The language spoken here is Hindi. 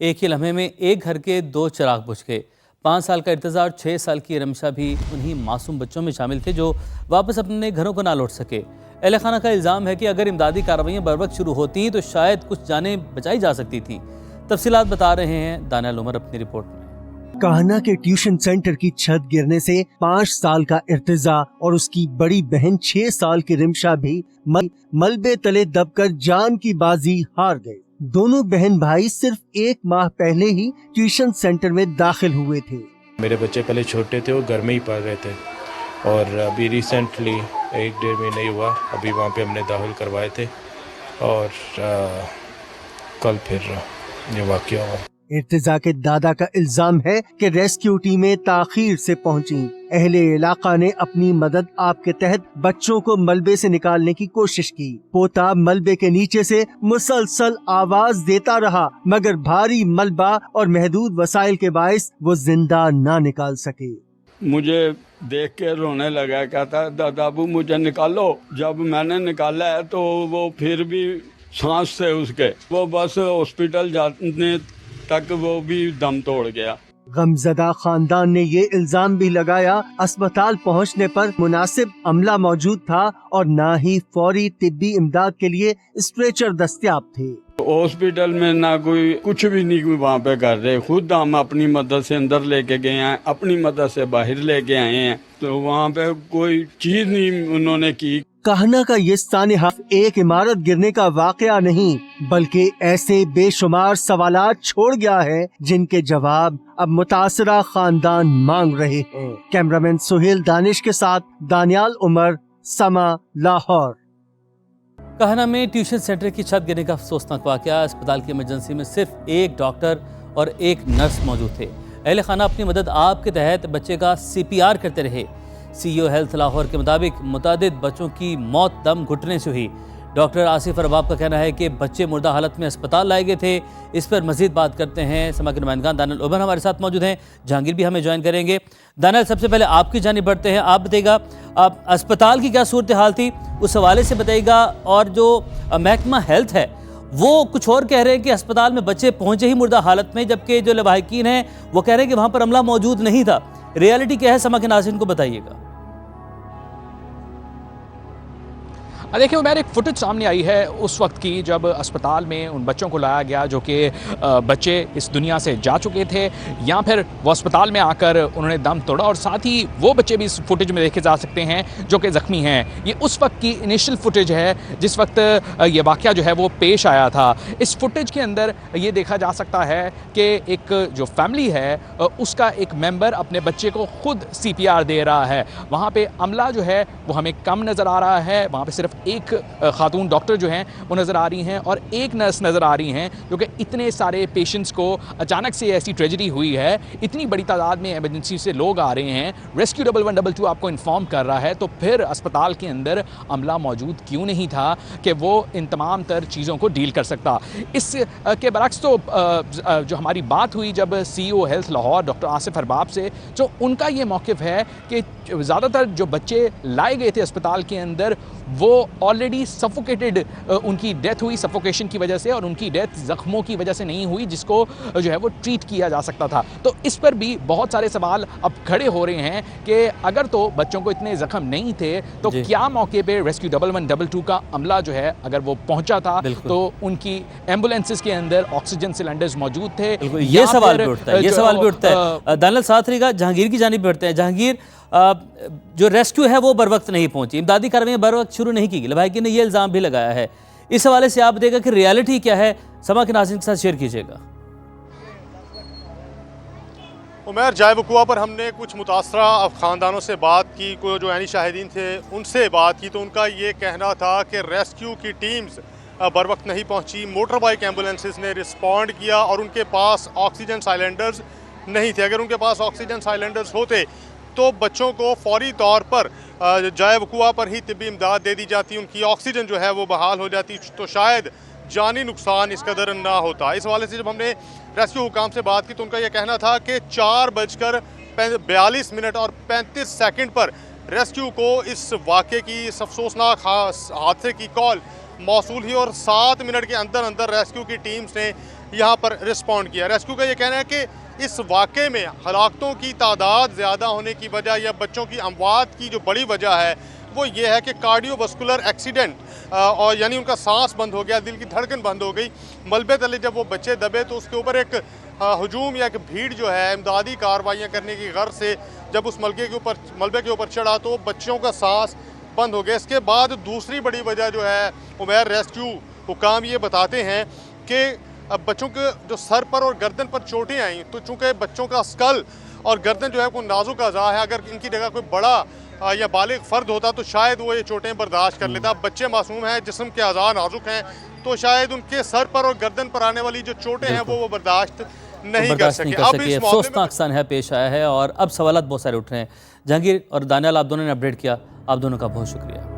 एक ही लम्हे में एक घर के 2 चिराग बुझ गए। 5 साल का इर्तिजा और 6 साल की रमशा भी उन्हीं मासूम बच्चों में शामिल थे जो वापस अपने घरों को ना लौट सके। अहले खाना का इल्ज़ाम है कि अगर इमदादी कार्रवाइयाँ बर वक्त शुरू होती तो शायद कुछ जानें बचाई जा सकती थी। तफसीलात बता रहे हैं दानियाल उमर अपनी रिपोर्ट में। काहना के ट्यूशन सेंटर की छत गिरने से 5 साल का इर्तिजा और उसकी बड़ी बहन 6 साल की रिमशा भी मलबे तले दबकर जान की बाजी हार गए। दोनों बहन भाई सिर्फ 1 माह पहले ही ट्यूशन सेंटर में दाखिल हुए थे। मेरे बच्चे पहले छोटे थे, वो घर में ही पढ़ रहे थे और अभी रिसेंटली 1-1.5 महीने हुआ अभी वहाँ पे हमने दाखिल करवाए थे और कल फिर ये वाक़या हुआ। इर्तिजा के दादा का इल्जाम है कि रेस्क्यू टीमें ताखीर से पहुंची। अहले इलाका ने अपनी मदद आप के तहत बच्चों को मलबे से निकालने की कोशिश की। पोता मलबे के नीचे से मुसलसल आवाज देता रहा मगर भारी मलबा और महदूद वसाइल के बाइस वो जिंदा ना निकाल सके। मुझे देख के रोने लगा, कहता दादाबू मुझे निकालो। जब मैंने निकाला है तो वो फिर भी सांस थे उसके, वो बस हॉस्पिटल जाने तक वो भी दम तोड़ गया। गमजदा खानदान ने ये इल्जाम भी लगाया अस्पताल पहुंचने पर मुनासिब अमला मौजूद था और ना ही फौरी तिब्बी इमदाद के लिए स्ट्रेचर दस्तयाब थे। हॉस्पिटल में ना कोई कुछ भी नहीं वहाँ पे कर रहे, खुद हम अपनी मदद से अंदर लेके गए हैं, अपनी मदद से बाहर लेके आए हैं, तो वहाँ पे कोई चीज नहीं उन्होंने की। कहना का ये सानिहा एक इमारत गिरने का वाकया नहीं बल्कि ऐसे बेशुमार सवालात छोड़ गया है जिनके जवाब अब मुतासरा खानदान मांग रहे हैं। कैमरामैन सुहेल दानिश के साथ दानियाल उमर, समा, लाहौर। कहना में ट्यूशन सेंटर की छत गिरने का अफसोसनाक वाकया। अस्पताल की इमरजेंसी में सिर्फ एक डॉक्टर और एक नर्स मौजूद थे। अहले खाना अपनी मदद आप के तहत बच्चे का CPR करते रहे। CEO हेल्थ लाहौर के मुताबिक मुतादिद बच्चों की मौत दम घुटने से हुई। डॉक्टर आसिफ अरबाब का कहना है कि बच्चे मुर्दा हालत में अस्पताल लाए गए थे। इस पर मजीद बात करते हैं समा के नुमाइंदगान दानियाल उमर हमारे साथ मौजूद हैं, जहांगीर भी हमें ज्वाइन करेंगे। दानियाल, सबसे पहले आपकी जानिब बढ़ते हैं। आप बताइएगा आप अस्पताल की क्या सूरत हाल थी, उस हवाले से बताइएगा। और जो महकमा हेल्थ है वो कुछ और कह रहे हैं कि अस्पताल में बच्चे पहुंचे ही मुर्दा हालत में, जबकि जो लवाहिकीन हैं वो कह रहे हैं कि वहाँ पर अमला मौजूद नहीं था। रियलिटी क्या है, समा के नाज़रीन को बताइएगा। देखिए उमर, एक फुटेज सामने आई है उस वक्त की जब अस्पताल में उन बच्चों को लाया गया जो कि बच्चे इस दुनिया से जा चुके थे, या फिर वो अस्पताल में आकर उन्होंने दम तोड़ा, और साथ ही वो बच्चे भी इस फुटेज में देखे जा सकते हैं जो कि ज़ख्मी हैं। ये उस वक्त की इनिशियल फुटेज है जिस वक्त ये वाक़या जो है वो पेश आया था। इस फुटेज के अंदर ये देखा जा सकता है कि एक जो फैमिली है उसका एक मेंबर अपने बच्चे को खुद CPR दे रहा है। वहाँ पे अमला जो है वो हमें कम नज़र आ रहा है। वहाँ पे सिर्फ एक खातून डॉक्टर जो हैं वो नज़र आ रही हैं और एक नर्स नज़र आ रही हैं, क्योंकि इतने सारे पेशेंट्स को अचानक से ऐसी ट्रेजेडी हुई है, इतनी बड़ी तादाद में इमरजेंसी से लोग आ रहे हैं, रेस्क्यू 1122 आपको इन्फॉर्म कर रहा है, तो फिर अस्पताल के अंदर अमला मौजूद क्यों नहीं था कि वो इन तमाम तर चीज़ों को डील कर सकता। इस के बरक्स तो जो हमारी बात हुई जब CEO health Lahore doctor Asif Arbab से, जो उनका ये मौक़िफ़ है कि ज़्यादातर जो बच्चे लाए गए थे अस्पताल के अंदर वो ऑलरेडी सफोकेटेड, उनकी डेथ हुई सफोकेशन की वजह से, और उनकी डेथ ज़ख्मों की वजह से नहीं हुई जिसको जो है वो ट्रीट किया जा सकता था। तो इस पर भी बहुत सारे सवाल अब खड़े हो रहे हैं कि अगर तो बच्चों को इतने ज़ख्म नहीं थे तो क्या मौके पे रेस्क्यू 1122 का अमला जो है अगर वो पहुंचा था तो उनकी एम्बुलेंसेस के अंदर ऑक्सीजन सिलेंडर्स मौजूद थे। ये सवाल भी उठता है, ये सवाल भी उठता है। दानियाल, साथ रहेगा, जहांगीर की जानिब बढ़ते हैं। जहांगीर, जो रेस्क्यू है वो बर वक्त नहीं पहुंची, इमदादी कार्रवाई बर वक्त शुरू नहीं की गई, लवाहिकीन ने ये इल्ज़ाम भी लगाया है। इस हवाले से आप बताइएगा कि रियलिटी क्या है, समा के नाज़रीन के साथ शेयर कीजिएगा। उमर, जाए वक़ुआ पर हमने कुछ मुतासरा ख़ानदानों से बात की, कोई जो यानी शाहिदीन थे उनसे बात की, तो उनका ये कहना था कि रेस्क्यू की टीम्स बर वक्त नहीं पहुंची। मोटर बाइक एम्बुलेंसेस ने रिस्पॉन्ड किया और उनके पास ऑक्सीजन साइलेंडर्स नहीं थे। अगर उनके पास ऑक्सीजन साइलेंडर्स होते तो बच्चों को फौरी तौर पर जाए वक़ुआ पर ही तिब्बी इमदाद दे दी जाती, उनकी ऑक्सीजन जो है वो बहाल हो जाती, तो शायद जानी नुकसान इस कदर ना होता। इस हवाले से जब हमने रेस्क्यू हुकाम से बात की तो उनका यह कहना था कि 4:42 और 35 सेकंड पर रेस्क्यू को इस वाक़े की, इस अफसोसनाक हादसे की कॉल मौसूल हुई और 7 मिनट के अंदर अंदर रेस्क्यू की टीम्स ने यहाँ पर रिस्पॉन्ड किया। रेस्क्यू का ये कहना है कि इस वाक़े में हलाकतों की तादाद ज़्यादा होने की वजह या बच्चों की अमवात की जो बड़ी वजह है वो ये है कि कार्डियोवास्कुलर एक्सीडेंट और यानी उनका सांस बंद हो गया, दिल की धड़कन बंद हो गई। मलबे तले जब वो बच्चे दबे तो उसके ऊपर एक हजूम या एक भीड़ जो है इमदादी कार्रवाइयाँ करने की गर्ज से जब उस मलबे के ऊपर चढ़ा तो बच्चों का सांस बंद हो गया। इसके बाद दूसरी बड़ी वजह जो है उमैर रेस्क्यू हुकाम ये बताते हैं कि अब बच्चों के जो सर पर और गर्दन पर चोटें आई तो चूँकि बच्चों का स्कल और गर्दन जो है कोई नाजुक अज़ा है, अगर इनकी जगह कोई बड़ा या बालिग फ़र्द होता तो शायद वो ये चोटें बर्दाश्त कर लेता। बच्चे मासूम हैं, जिस्म के अज़ा नाजुक हैं, तो शायद उनके सर पर और गर्दन पर आने वाली जो चोटें हैं वो बर्दाश्त नहीं कर सके। अब इस अफसोसनाक सनहा पेश आया है और अब सवाल बहुत सारे उठ रहे हैं। जहांगीर और दानियाल, आप दोनों ने अपडेट किया, आप दोनों का बहुत शुक्रिया।